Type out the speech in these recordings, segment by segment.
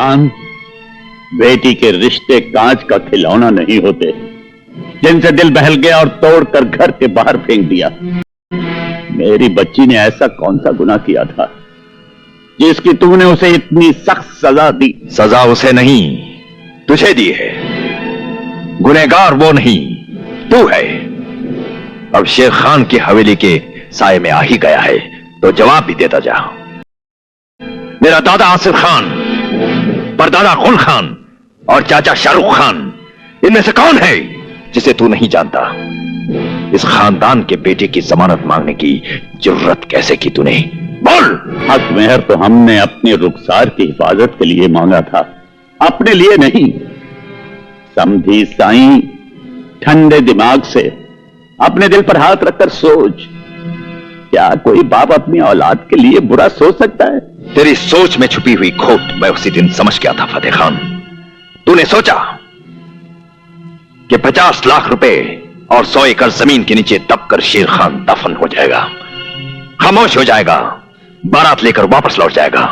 खान, बेटी के रिश्ते कांच का खिलौना नहीं होते जिनसे दिल बहल गया और तोड़कर घर के बाहर फेंक दिया। मेरी बच्ची ने ऐसा कौन सा गुनाह किया था जिसकी तूने उसे इतनी सख्त सजा दी? सजा उसे नहीं, तुझे दी है। गुनहगार वो नहीं, तू है। अब शेर खान की हवेली के साए में आ ही गया है तो जवाब भी देता जा। मेरा दादा आसिफ खान, परदादा गुल खान और चाचा शाहरुख खान, इनमें से कौन है जिसे तू नहीं जानता? इस खानदान के बेटे की जमानत मांगने की जरूरत कैसे की तूने? बोल। हक मेहर तो हमने अपनी रुखसार की हिफाजत के लिए मांगा था, अपने लिए नहीं। समझी साईं, ठंडे दिमाग से अपने दिल पर हाथ रखकर सोच, क्या कोई बाप अपनी औलाद के लिए बुरा सोच सकता है? तेरी सोच में छुपी हुई खोट मैं उसी दिन समझ गया था फतेह खान। तूने सोचा कि 50 लाख रुपए और 100 एकड़ जमीन के नीचे दबकर शेर खान दफन हो जाएगा, खामोश हो जाएगा, बारात लेकर वापस लौट जाएगा।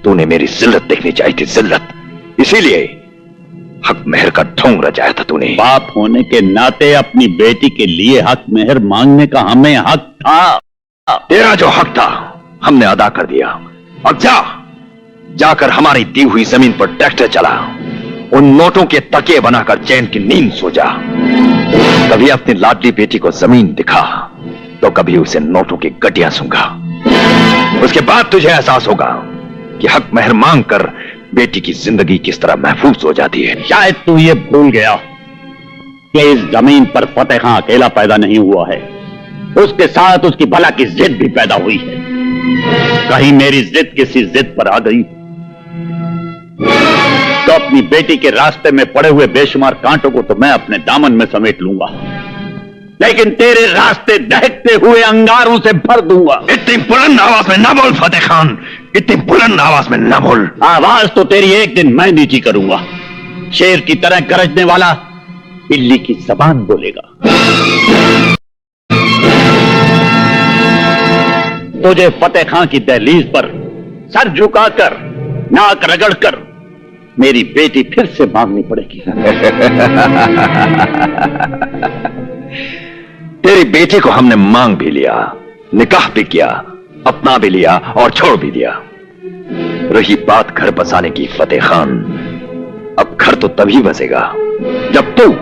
तूने मेरी जिल्लत देखनी चाहिए थी, जिल्लत। इसीलिए हक मेहर का ढोंग रचाया था तूने। बाप होने के नाते अपनी बेटी के लिए हक मेहर मांगने का हमें हक था। तेरा जो हक था हमने अदा कर दिया। अब जाकर हमारी दी हुई जमीन पर ट्रैक्टर चला, उन नोटों के तकिए बनाकर चैन की नींद सो जा। कभी अपनी लाडली बेटी को जमीन दिखा तो कभी उसे नोटों की गड्डियां सूंघा। उसके बाद तुझे एहसास होगा कि हक मेहर मांग कर बेटी की जिंदगी किस तरह महफूज हो जाती है। शायद तू ये भूल गया कि इस जमीन पर फतेह खां अकेला पैदा नहीं हुआ है, उसके साथ उसकी भला की जिद भी पैदा हुई है। कहीं मेरी जिद किसी जिद पर आ गई तो अपनी बेटी के रास्ते में पड़े हुए बेशुमार कांटों को तो मैं अपने दामन में समेट लूंगा, लेकिन तेरे रास्ते दहकते हुए अंगारों से भर दूंगा। इतनी बुलंद आवाज में ना बोल फतेह खान, इतनी बुलंद आवाज में ना बोल। आवाज तो तेरी एक दिन मैं नीची करूंगा। शेर की तरह गरजने वाला बिल्ली की जबान बोलेगा। तुझे फतेह खां की दहलीज पर सर झुकाकर, नाक रगड़कर मेरी बेटी फिर से मांगनी पड़ेगी। तेरी बेटी को हमने मांग भी लिया, निकाह भी किया, अपना भी लिया और छोड़ भी दिया। रही बात घर बसाने की फतेह खान, अब घर तो तभी बसेगा जब तू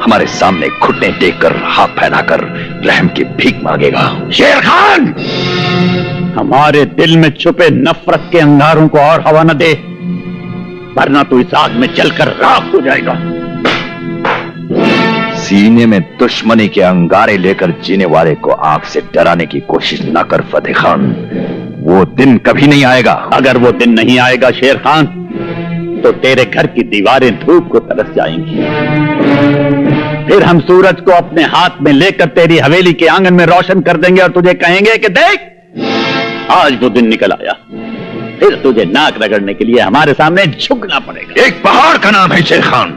हमारे सामने घुटने टेक कर, हाथ फैलाकर रहम की भीख मांगेगा। शेर खान, हमारे दिल में छुपे नफरत के अंगारों को और हवा न दे, वरना तू इस आग में जलकर राख हो जाएगा। सीने में दुश्मनी के अंगारे लेकर जीने वाले को आग से डराने की कोशिश न कर फतेह खान, वो दिन कभी नहीं आएगा। अगर वो दिन नहीं आएगा शेर खान, तो तेरे घर की दीवारें धूप को तरस जाएंगी। फिर हम सूरज को अपने हाथ में लेकर तेरी हवेली के आंगन में रोशन कर देंगे और तुझे कहेंगे कि देख, आज वो दिन निकल आया। फिर तुझे नाक रगड़ने के लिए हमारे सामने झुकना पड़ेगा। एक पहाड़ का नाम है शेर खान,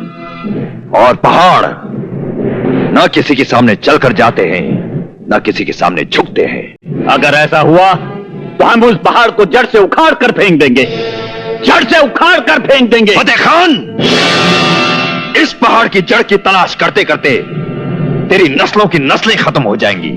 और पहाड़ ना किसी के सामने चलकर जाते हैं, ना किसी के सामने झुकते हैं। अगर ऐसा हुआ तो हम उस पहाड़ को जड़ से उखाड़ कर फेंक देंगे, जड़ से उखाड़ कर फेंक देंगे। फतेह खान, इस पहाड़ की जड़ की तलाश करते करते तेरी नस्लों की नस्लें खत्म हो जाएंगी।